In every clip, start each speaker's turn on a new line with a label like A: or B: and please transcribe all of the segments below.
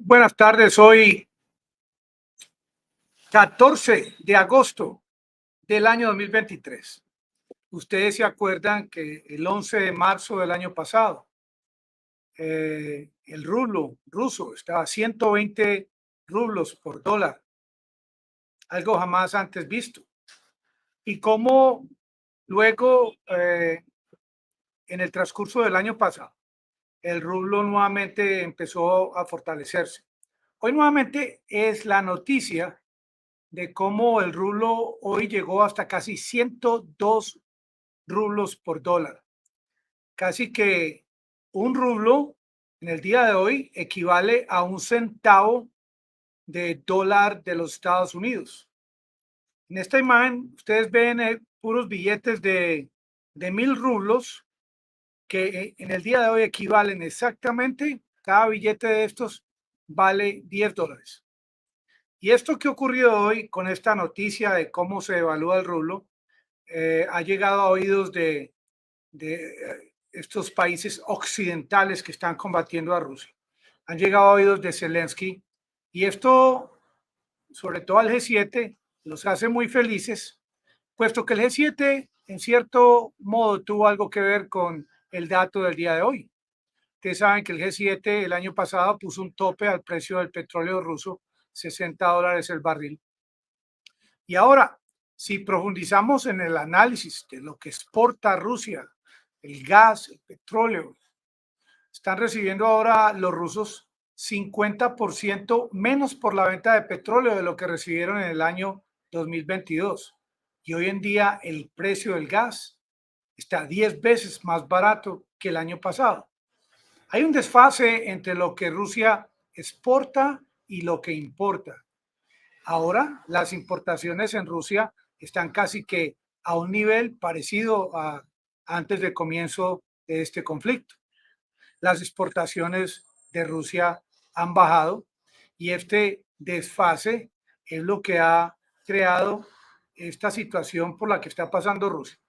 A: Buenas tardes, hoy 14 de agosto del año 2023. Ustedes se acuerdan que el 11 de marzo del año pasado, el rublo ruso estaba a 120 rublos por dólar, algo jamás antes visto. Y cómo luego, en el transcurso del año pasado, el rublo nuevamente empezó a fortalecerse. Hoy nuevamente es la noticia de cómo el rublo hoy llegó hasta casi 102 rublos por dólar. Casi que un rublo en el día de hoy equivale a un centavo de dólar de los Estados Unidos. En esta imagen ustedes ven puros billetes de 1.000 rublos que en el día de hoy equivalen exactamente, cada billete de estos vale $10. Y esto que ocurrió hoy con esta noticia de cómo se evalúa el rublo, ha llegado a oídos de estos países occidentales que están combatiendo a Rusia. Han llegado a oídos de Zelensky y esto, sobre todo al G7, los hace muy felices, puesto que el G7 en cierto modo tuvo algo que ver con el dato del día de hoy. Ustedes saben que el G7 el año pasado puso un tope al precio del petróleo ruso, $60 el barril. Y ahora, si profundizamos en el análisis de lo que exporta Rusia, el gas, el petróleo, están recibiendo ahora los rusos 50% menos por la venta de petróleo de lo que recibieron en el año 2022. Y hoy en día el precio del gas está 10 veces más barato que el año pasado. Hay un desfase entre lo que Rusia exporta y lo que importa. Ahora las importaciones en Rusia están casi que a un nivel parecido a antes del comienzo de este conflicto. Las exportaciones de Rusia han bajado y este desfase es lo que ha creado esta situación por la que está pasando Rusia.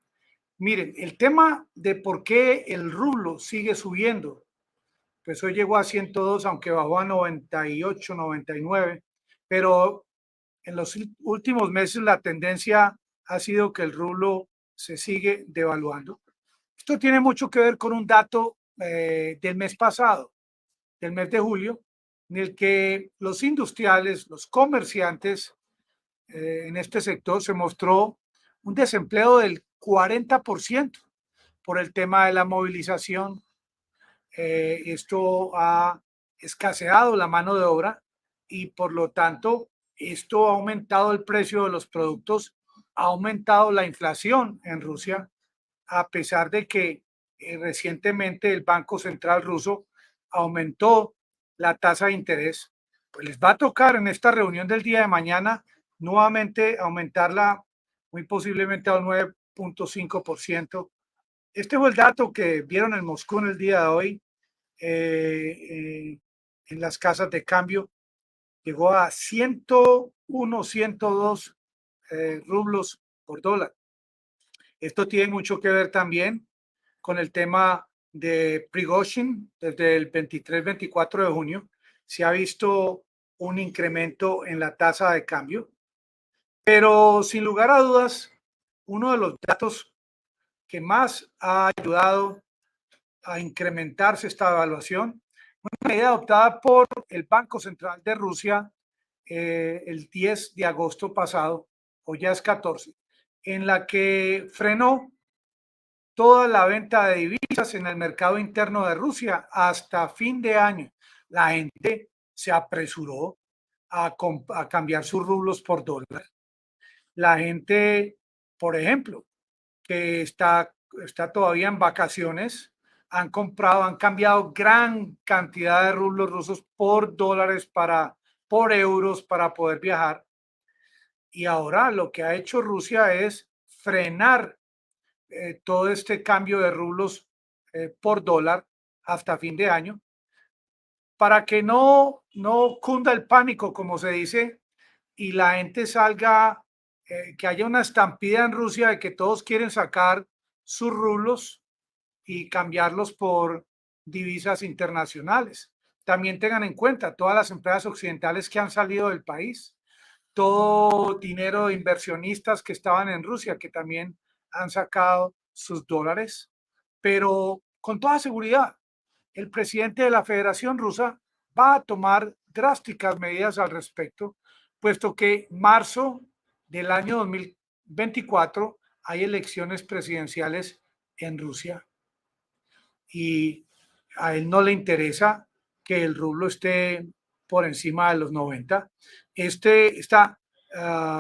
A: Miren, el tema de por qué el rublo sigue subiendo, pues hoy llegó a 102, aunque bajó a 98, 99, pero en los últimos meses la tendencia ha sido que el rublo se sigue devaluando. Esto tiene mucho que ver con un dato del mes pasado, del mes de julio, en el que los industriales, los comerciantes en este sector se mostró un desempleo del 40% por el tema de la movilización. Esto ha escaseado la mano de obra y por lo tanto esto ha aumentado el precio de los productos, ha aumentado la inflación en Rusia, a pesar de que recientemente el Banco Central ruso aumentó la tasa de interés. Pues les va a tocar en esta reunión del día de mañana nuevamente aumentarla muy posiblemente a un 9.5%. Este fue el dato que vieron en Moscú en el día de hoy, en las casas de cambio. Llegó a 101, 102 rublos por dólar. Esto tiene mucho que ver también con el tema de Prigozhin. Desde el 23-24 de junio se ha visto un incremento en la tasa de cambio, pero sin lugar a dudas, uno de los datos que más ha ayudado a incrementarse esta evaluación, una medida adoptada por el Banco Central de Rusia el 10 de agosto pasado, o ya es 14, en la que frenó toda la venta de divisas en el mercado interno de Rusia hasta fin de año. La gente se apresuró a cambiar sus rublos por dólar. La gente, por ejemplo, que está todavía en vacaciones, han comprado, han cambiado gran cantidad de rublos rusos por dólares, por euros para poder viajar. Y ahora lo que ha hecho Rusia es frenar todo este cambio de rublos por dólar hasta fin de año, para que no cunda el pánico, como se dice, y la gente salga, que haya una estampida en Rusia de que todos quieren sacar sus rublos y cambiarlos por divisas internacionales. también tengan en cuenta todas las empresas occidentales que han salido del país, todo dinero de inversionistas que estaban en Rusia, que también han sacado sus dólares, pero con toda seguridad, el presidente de la Federación Rusa va a tomar drásticas medidas al respecto, puesto que marzo del año 2024 hay elecciones presidenciales en Rusia y a él no le interesa que el rublo esté por encima de los 90. Esta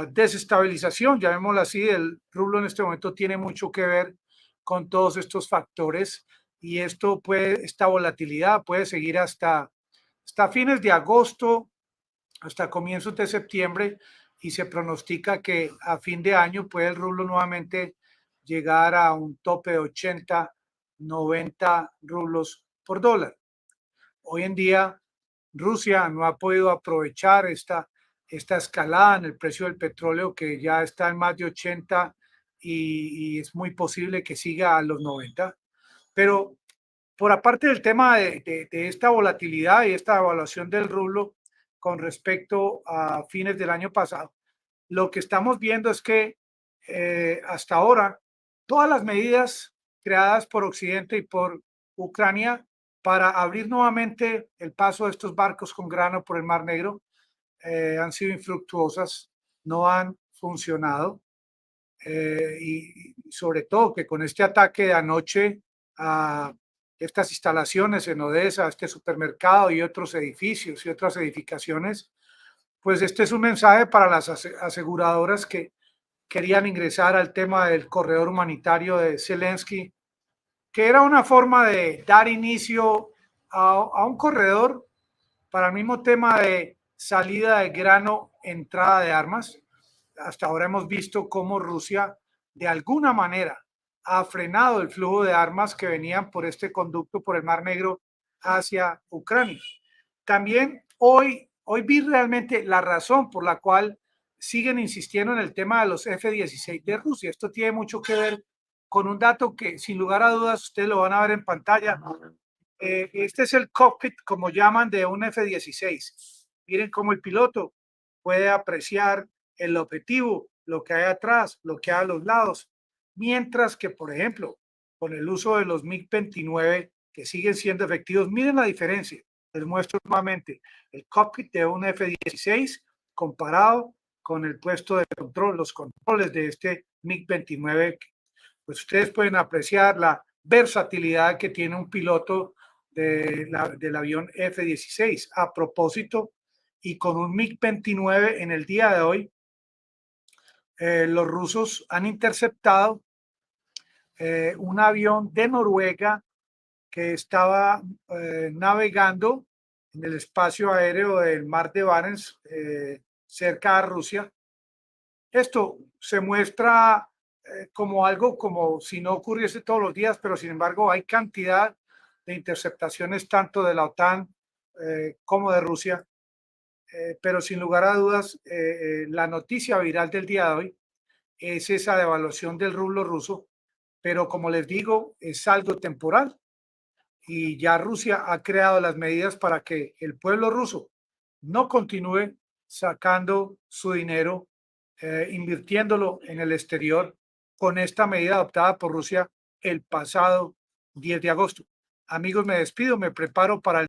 A: desestabilización, llamémoslo así, del rublo en este momento tiene mucho que ver con todos estos factores y esta volatilidad puede seguir hasta fines de agosto, hasta comienzos de septiembre, y se pronostica que a fin de año puede el rublo nuevamente llegar a un tope de 80, 90 rublos por dólar. Hoy en día Rusia no ha podido aprovechar esta escalada en el precio del petróleo, que ya está en más de 80 y es muy posible que siga a los 90. Pero por aparte del tema de esta volatilidad y esta evaluación del rublo con respecto a fines del año pasado, lo que estamos viendo es que hasta ahora todas las medidas creadas por Occidente y por Ucrania para abrir nuevamente el paso de estos barcos con grano por el Mar Negro han sido infructuosas, no han funcionado. Y sobre todo que con este ataque de anoche a estas instalaciones en Odessa, este supermercado y otros edificios y otras edificaciones, pues este es un mensaje para las aseguradoras que querían ingresar al tema del corredor humanitario de Zelensky, que era una forma de dar inicio a un corredor para el mismo tema de salida de grano, entrada de armas. Hasta ahora hemos visto cómo Rusia de alguna manera ha frenado el flujo de armas que venían por este conducto por el Mar Negro hacia Ucrania. También hoy vi realmente la razón por la cual siguen insistiendo en el tema de los F-16 de Rusia. Esto tiene mucho que ver con un dato que sin lugar a dudas ustedes lo van a ver en pantalla. Este es el cockpit, como llaman, de un F-16. Miren cómo el piloto puede apreciar el objetivo, lo que hay atrás, lo que hay a los lados. Mientras que, por ejemplo, con el uso de los MiG-29, que siguen siendo efectivos, miren la diferencia. Les muestro nuevamente el cockpit de un F-16 comparado con el puesto de control, los controles de este MiG-29. Pues ustedes pueden apreciar la versatilidad que tiene un piloto del avión F-16. A propósito, y con un MiG-29 en el día de hoy, los rusos han interceptado un avión de Noruega que estaba navegando en el espacio aéreo del mar de Barents, cerca de Rusia. Esto se muestra como algo como si no ocurriese todos los días, pero sin embargo hay cantidad de interceptaciones tanto de la OTAN como de Rusia. Pero sin lugar a dudas, la noticia viral del día de hoy es esa devaluación del rublo ruso, pero como les digo, es algo temporal y ya Rusia ha creado las medidas para que el pueblo ruso no continúe sacando su dinero, invirtiéndolo en el exterior con esta medida adoptada por Rusia el pasado 10 de agosto. Amigos, me despido, me preparo para el